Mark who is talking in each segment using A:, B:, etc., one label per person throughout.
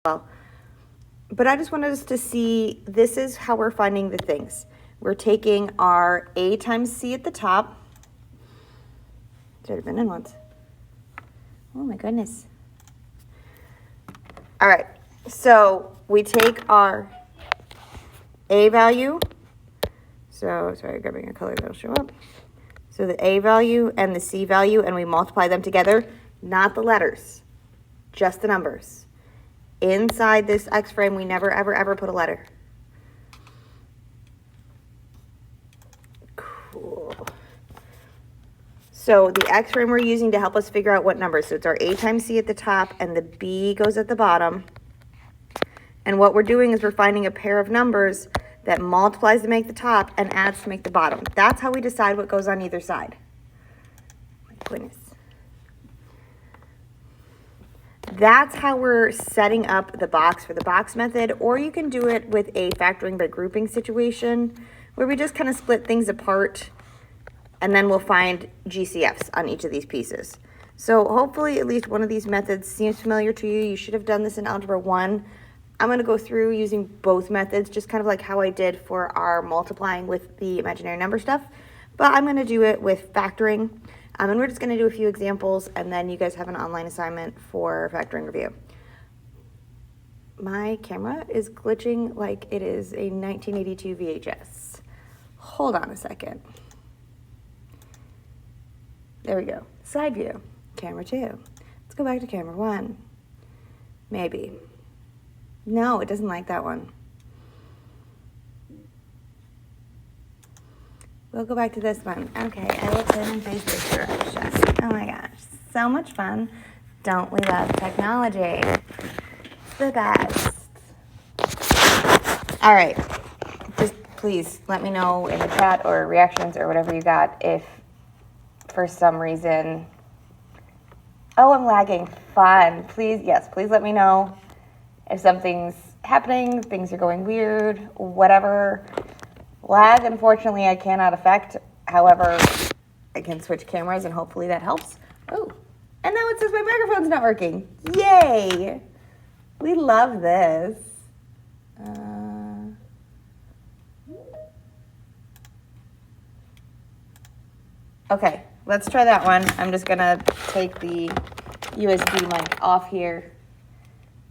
A: well. But I just wanted us to see, this is how we're finding the things. We're taking our A times C at the top. Should have been in once. Oh my goodness. All right, so we take our A value. So, sorry, grabbing a color that'll show up. So the A value and the C value, and we multiply them together, not the letters, just the numbers. Inside this X frame, we never, ever, ever put a letter. Cool. So the X frame we're using to help us figure out what numbers. So it's our A times C at the top, and the B goes at the bottom. And what we're doing is we're finding a pair of numbers that multiplies to make the top and adds to make the bottom. That's how we decide what goes on either side. My goodness. That's how we're setting up the box for the box method, or you can do it with a factoring by grouping situation where we just kind of split things apart and then we'll find GCFs on each of these pieces. So hopefully at least one of these methods seems familiar to you. You should have done this in Algebra 1. I'm going to go through using both methods, just kind of like how I did for our multiplying with the imaginary number stuff, but I'm going to do it with factoring. And we're just going to do a few examples, and then you guys have an online assignment for factoring review. My camera is glitching like it is a 1982 VHS. Hold on a second. There we go. Side view. Camera 2. Let's go back to camera 1. Maybe. No, it doesn't like that one. We'll go back to this one. Okay, I will turn and face this direction. Oh my gosh, so much fun. Don't we love technology? It's the best. All right, just please let me know in the chat or reactions or whatever you got if for some reason, oh, I'm lagging. Fun. Please, yes, please let me know if something's happening, things are going weird, whatever. Lag, unfortunately, I cannot affect. However, I can switch cameras and hopefully that helps. Oh, and now it says my microphone's not working. Yay! We love this. Okay, let's try that one. I'm just gonna take the USB mic off here.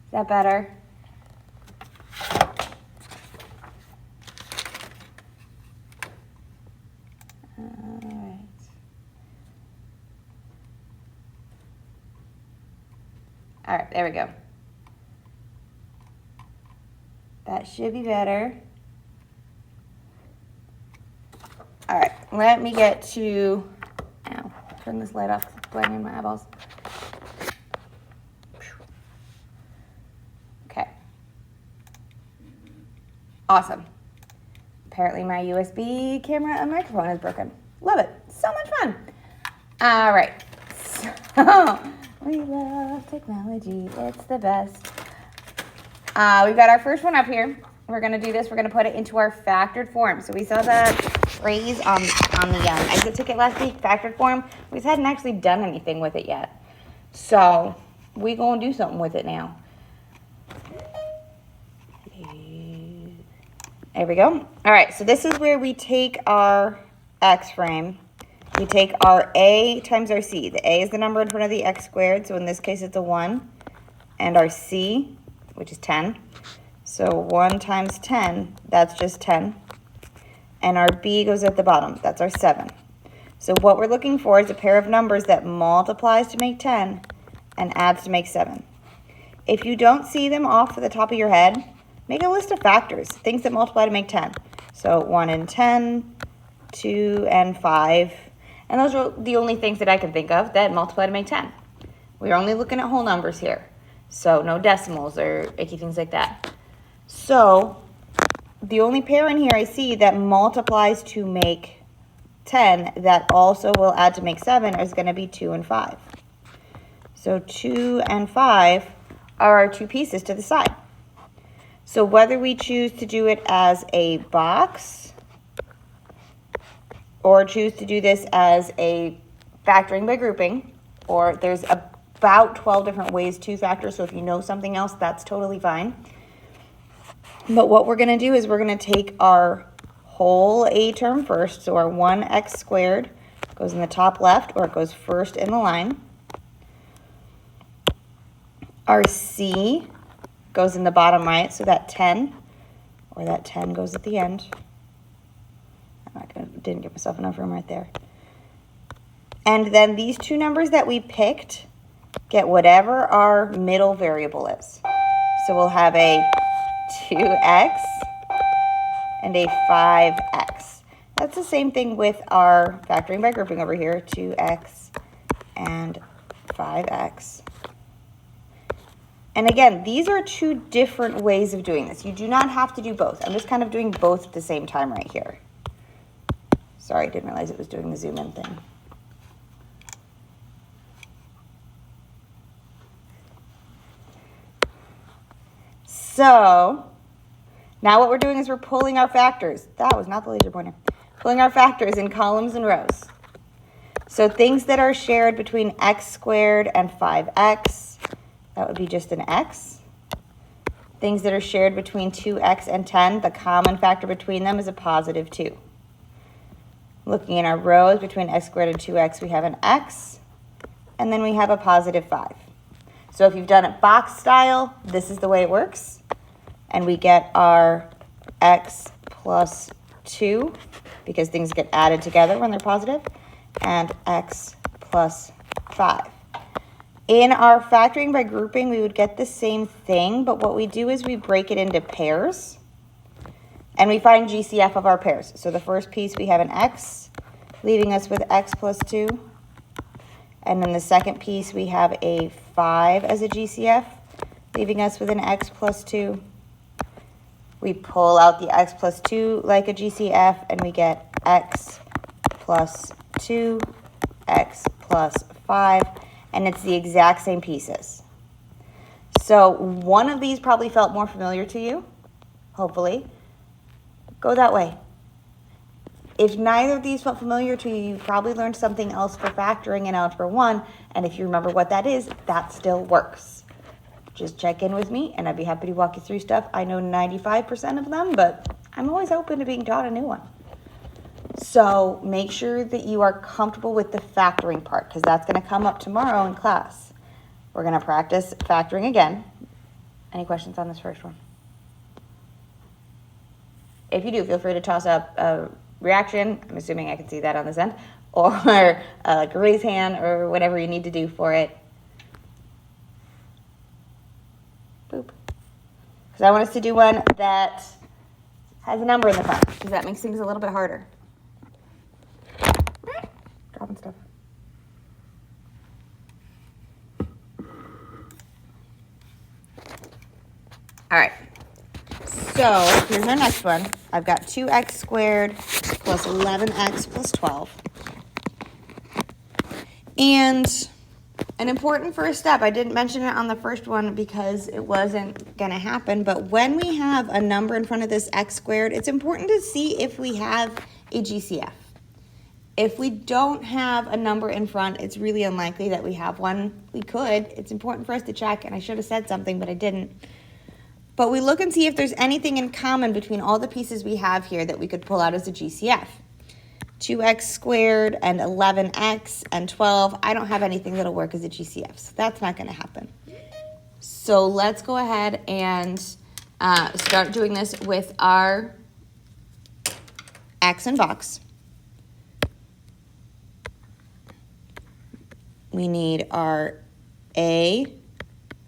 A: Is that better? All right, there we go. That should be better. All right, let me get to, ow, turn this light off because it's blinding my eyeballs. Okay. Awesome. Apparently my USB camera and microphone is broken. Love it. So much fun. All right. So, we love technology. It's the best. We've got our first one up here. We're going to do this. We're going to put it into our factored form. So we saw that phrase on the exit ticket last week, factored form. We just hadn't actually done anything with it yet. So we're going to do something with it now. There we go. All right, so this is where we take our X frame. We take our A times our C. The A is the number in front of the X squared, so in this case it's a 1. And our C, which is 10. So 1 times 10, that's just 10. And our B goes at the bottom, that's our 7. So what we're looking for is a pair of numbers that multiplies to make 10 and adds to make 7. If you don't see them off at the top of your head, make a list of factors, things that multiply to make 10. So 1 and 10, 2 and 5. And those are the only things that I can think of that multiply to make 10. We're only looking at whole numbers here. So no decimals or icky things like that. So the only pair in here I see that multiplies to make 10 that also will add to make 7 is going to be 2 and 5. So 2 and 5 are our two pieces to the side. So whether we choose to do it as a box or choose to do this as a factoring by grouping, or there's a about 12 different ways to factor, so if you know something else, that's totally fine. But what we're going to do is we're going to take our whole a term first, so our 1x squared goes in the top left, or it goes first in the line. Our c goes in the bottom right, so that 10, or that 10 goes at the end. Didn't give myself enough room right there. And then these two numbers that we picked get whatever our middle variable is. So we'll have a 2x and a 5x. That's the same thing with our factoring by grouping over here, 2x and 5x. And again, these are two different ways of doing this. You do not have to do both. I'm just kind of doing both at the same time right here. Sorry, I didn't realize it was doing the zoom in thing. So now what we're doing is we're pulling our factors. That was not the laser pointer. Pulling our factors in columns and rows. So things that are shared between x squared and 5x, that would be just an x. Things that are shared between 2x and 10, the common factor between them is a positive 2. Looking in our rows between x squared and 2x, we have an x, and then we have a positive 5. So if you've done it box style, this is the way it works. And we get our x plus 2, because things get added together when they're positive, and x plus 5. In our factoring by grouping, we would get the same thing, but what we do is we break it into pairs, and we find GCF of our pairs. So the first piece, we have an x, leaving us with x plus 2. And then the second piece, we have a 5 as a GCF, leaving us with an x plus 2. We pull out the x plus 2 like a GCF, and we get x plus 2, x plus 5, and it's the exact same pieces. So one of these probably felt more familiar to you, hopefully. Go that way. If neither of these felt familiar to you, you probably learned something else for factoring in Algebra 1, and if you remember what that is, that still works. Just check in with me, and I'd be happy to walk you through stuff. I know 95% of them, but I'm always open to being taught a new one. So make sure that you are comfortable with the factoring part, because that's going to come up tomorrow in class. We're going to practice factoring again. Any questions on this first one? If you do, feel free to toss up a reaction. I'm assuming I can see that on this end. Or like a raise hand or whatever you need to do for it. Boop. Because I want us to do one that has a number in the front, because that makes things a little bit harder. Dropping stuff. All right. So here's our next one. I've got 2x squared plus 11x plus 12. And an important first step, I didn't mention it on the first one because it wasn't going to happen, but when we have a number in front of this x squared, it's important to see if we have a GCF. If we don't have a number in front, it's really unlikely that we have one. We could. It's important for us to check, and I should have said something, but I didn't. But we look and see if there's anything in common between all the pieces we have here that we could pull out as a GCF. 2x squared and 11x and 12. I don't have anything that'll work as a GCF, so that's not going to happen. So let's go ahead and start doing this with our x in box. We need our a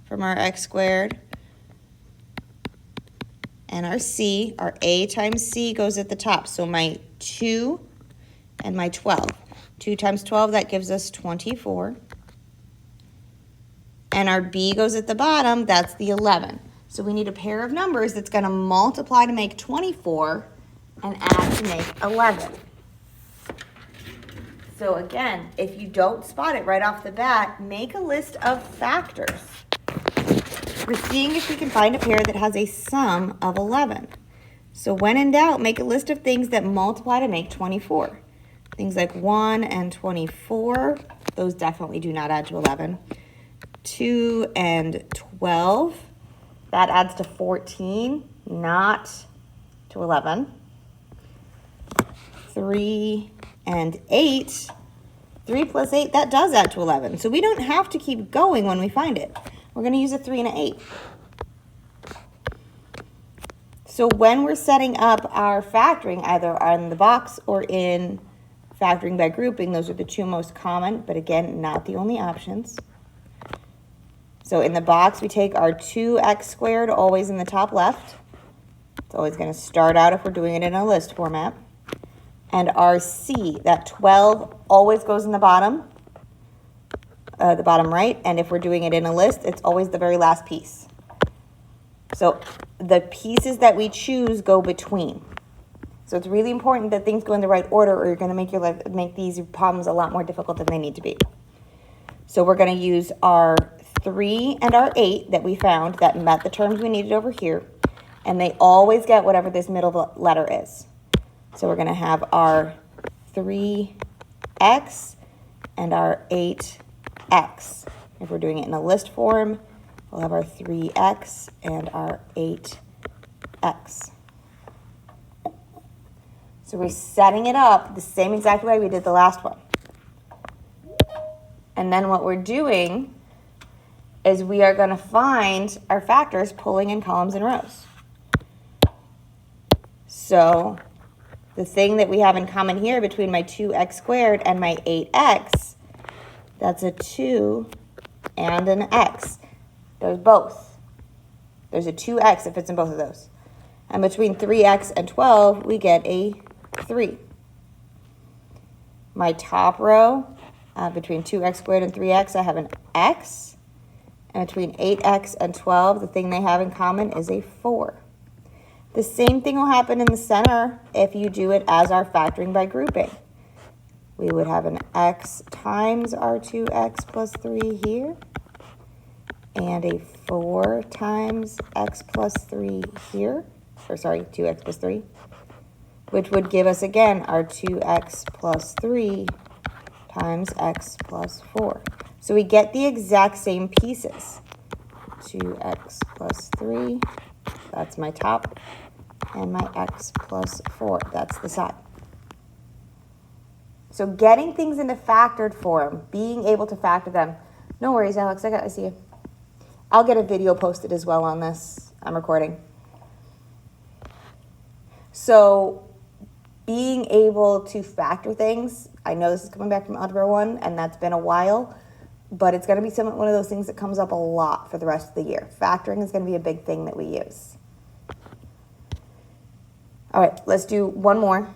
A: from our x squared. And our c, our a times c goes at the top. So my 2 and my 12. 2 times 12, that gives us 24. And our b goes at the bottom, that's the 11. So we need a pair of numbers that's going to multiply to make 24 and add to make 11. So again, if you don't spot it right off the bat, make a list of factors. We're seeing if we can find a pair that has a sum of 11. So when in doubt, make a list of things that multiply to make 24. Things like 1 and 24, those definitely do not add to 11. 2 and 12. That adds to 14, not to 11. 3 and 8. 3 plus 8, that does add to 11. So we don't have to keep going when we find it. We're going to use a 3 and an 8. So when we're setting up our factoring, either on the box or in factoring by grouping, those are the two most common, but again, not the only options. So in the box, we take our 2x squared, always in the top left. It's always going to start out if we're doing it in a list format. And our c, that 12, always goes in the bottom right. And if we're doing it in a list, it's always the very last piece. So the pieces that we choose go between. So it's really important that things go in the right order, or you're going to make these problems a lot more difficult than they need to be. So we're going to use our 3 and our 8 that we found that met the terms we needed over here, and they always get whatever this middle letter is. So we're going to have our 3x and our 8x. If we're doing it in a list form, we'll have our 3x and our 8x. So we're setting it up the same exact way we did the last one. And then what we're doing is we are going to find our factors pulling in columns and rows. So the thing that we have in common here between my 2x squared and my 8x, that's a 2 and an x. There's both. There's a 2x if it's in both of those. And between 3x and 12, we get a 3. My top row, between 2x squared and 3x, I have an x. And between 8x and 12, the thing they have in common is a 4. The same thing will happen in the center if you do it as our factoring by grouping. We would have an x times our 2x plus 3 here, and a 4 times x plus 3 here, or sorry, 2x plus 3, which would give us, again, our 2x plus 3 times x plus 4. So we get the exact same pieces. 2x plus 3, that's my top, and my x plus 4, that's the side. So getting things into factored form, being able to factor them. No worries, Alex, I see you. I'll get a video posted as well on this. I'm recording. So being able to factor things, I know this is coming back from Algebra 1, and that's been a while, but it's going to be one of those things that comes up a lot for the rest of the year. Factoring is going to be a big thing that we use. All right, let's do one more.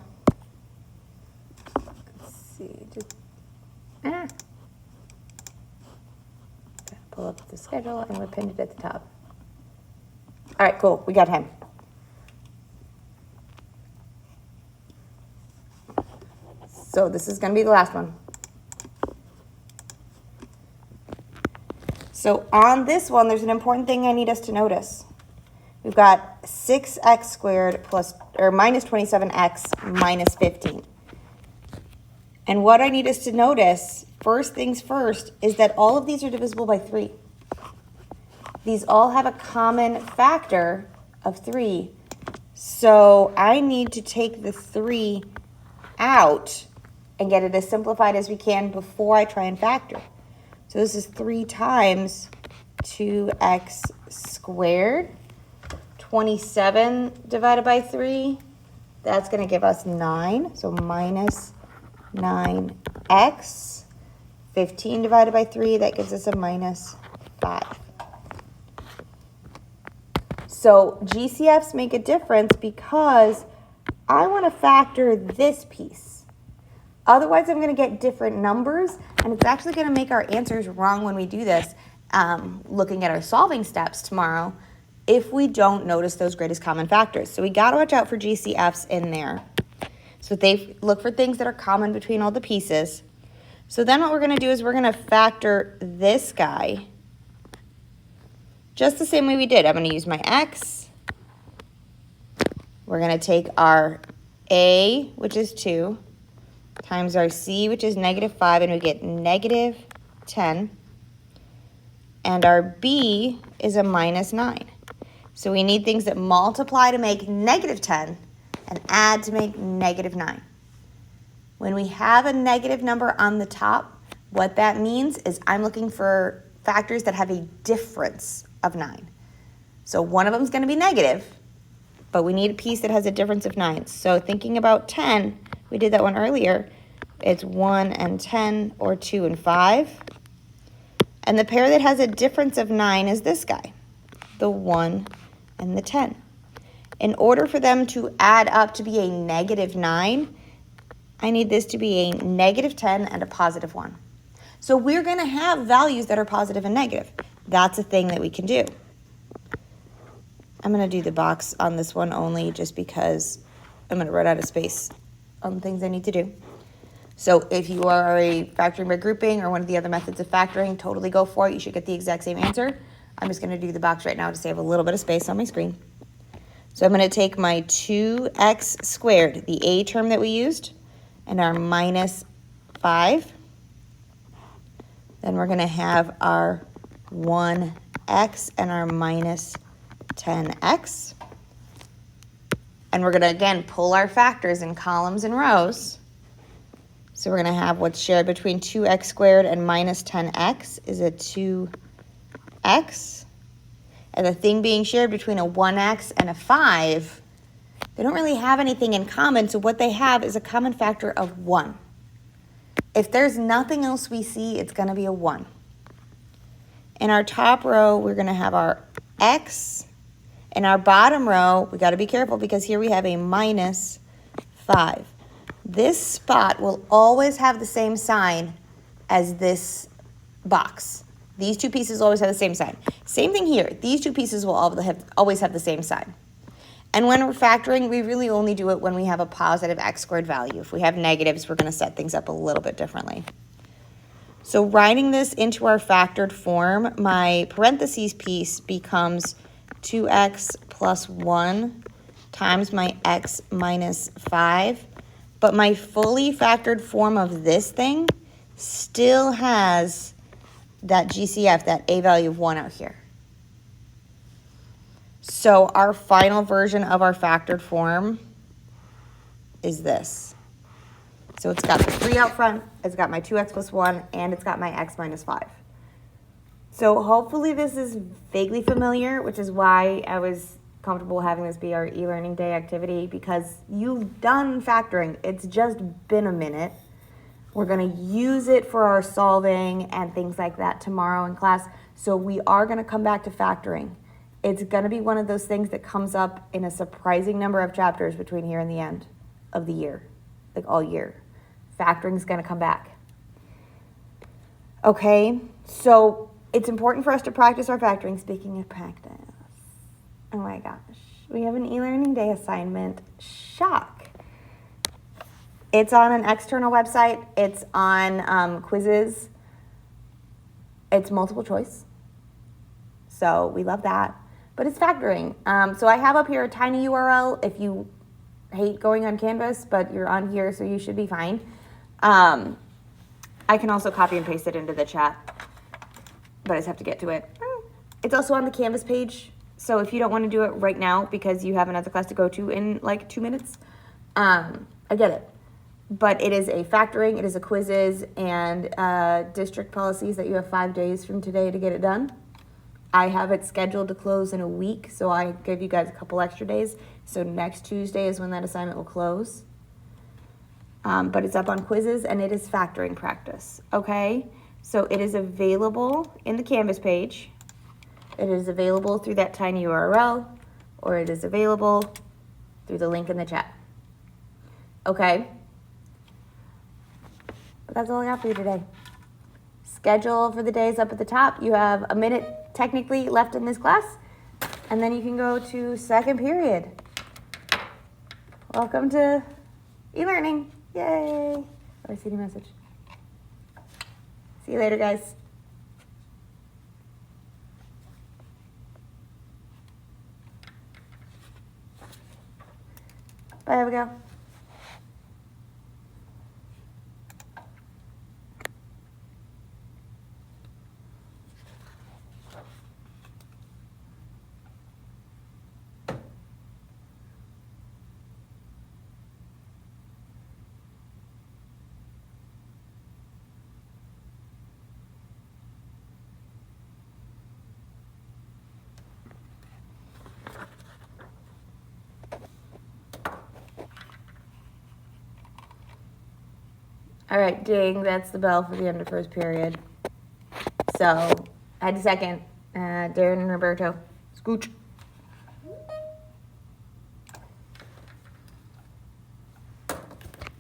A: Let's see. Pull up the schedule, and we're pinned it at the top. All right, cool. We got time. So this is going to be the last one. So on this one, there's an important thing I need us to notice. We've got 6x squared minus 27x minus 15. And what I need us to notice, first things first, is that all of these are divisible by 3. These all have a common factor of 3. So I need to take the 3 out and get it as simplified as we can before I try and factor. So this is 3 times 2x squared. 27 divided by 3, that's going to give us 9. So minus 9x. 15 divided by 3, that gives us a minus 5. So GCFs make a difference because I want to factor this piece. Otherwise, I'm going to get different numbers, and it's actually going to make our answers wrong when we do this, looking at our solving steps tomorrow, if we don't notice those greatest common factors. So we got to watch out for GCFs in there. So they look for things that are common between all the pieces. So then what we're going to do is we're going to factor this guy just the same way we did. I'm going to use my x. We're going to take our a, which is 2, times our c, which is negative 5, and we get negative 10. and our b is a minus 9. So we need things that multiply to make negative 10 and add to make negative 9. When we have a negative number on the top, what that means is I'm looking for factors that have a difference of 9. So one of them is going to be negative, but we need a piece that has a difference of 9. So thinking about 10, we did that one earlier. It's 1 and 10 or 2 and 5. And the pair that has a difference of 9 is this guy, the 1 and the 10. In order for them to add up to be a negative 9, I need this to be a negative 10 and a positive 1. So we're going to have values that are positive and negative. That's a thing that we can do. I'm going to do the box on this one only just because I'm going to run out of space on the things I need to do. So if you are a factoring by grouping or one of the other methods of factoring, totally go for it. You should get the exact same answer. I'm just going to do the box right now to save a little bit of space on my screen. So I'm going to take my 2x squared, the a term that we used, and our minus 5. Then we're going to have our 1x and our minus 10x. And we're going to, again, pull our factors in columns and rows. So we're going to have what's shared between 2x squared and minus 10x is a 2x. And the thing being shared between a 1x and a 5, they don't really have anything in common, so what they have is a common factor of 1. If there's nothing else we see, it's going to be a 1. In our top row, we're going to have our x. In our bottom row, we got to be careful because here we have a minus 5. This spot will always have the same sign as this box. These two pieces always have the same sign. Same thing here. These two pieces will always have the same sign. And when we're factoring, we really only do it when we have a positive x squared value. If we have negatives, we're going to set things up a little bit differently. So writing this into our factored form, my parentheses piece becomes 2x plus 1 times my x minus 5. But my fully factored form of this thing still has that GCF, that a value of 1 out here. So our final version of our factored form is this. So it's got the 3 out front, it's got my 2x plus 1, and it's got my x minus 5. So hopefully this is vaguely familiar, which is why I was comfortable having this be our e-learning day activity, because you've done factoring. It's just been a minute. We're going to use it for our solving and things like that tomorrow in class. So we are going to come back to factoring. It's going to be one of those things that comes up in a surprising number of chapters between here and the end of the year, like all year. Factoring is going to come back. Okay, so it's important for us to practice our factoring. Speaking of practice, oh my gosh, we have an e-learning day assignment. Shock. It's on an external website. It's on quizzes. It's multiple choice. So we love that. But it's factoring. So I have up here a tiny URL if you hate going on Canvas, but you're on here, so you should be fine. I can also copy and paste it into the chat, but I just have to get to it. It's also on the Canvas page. So if you don't want to do it right now because you have another class to go to in like 2 minutes, I get it. But it is a factoring, it is a quizzes, and district policies that you have 5 days from today to get it done. I have it scheduled to close in a week, so I give you guys a couple extra days. So next Tuesday is when that assignment will close. But it's up on quizzes, and it is factoring practice, okay? So it is available in the Canvas page. It is available through that tiny URL, or it is available through the link in the chat, okay? But that's all I got for you today. Schedule for the day is up at the top. You have a minute technically left in this class, and then you can go to second period. Welcome to e-learning. Yay. Or CD message. See you later, guys. Bye, Abigail. All right, ding, that's the bell for the end of first period. So, head to second. Darren and Roberto, scooch.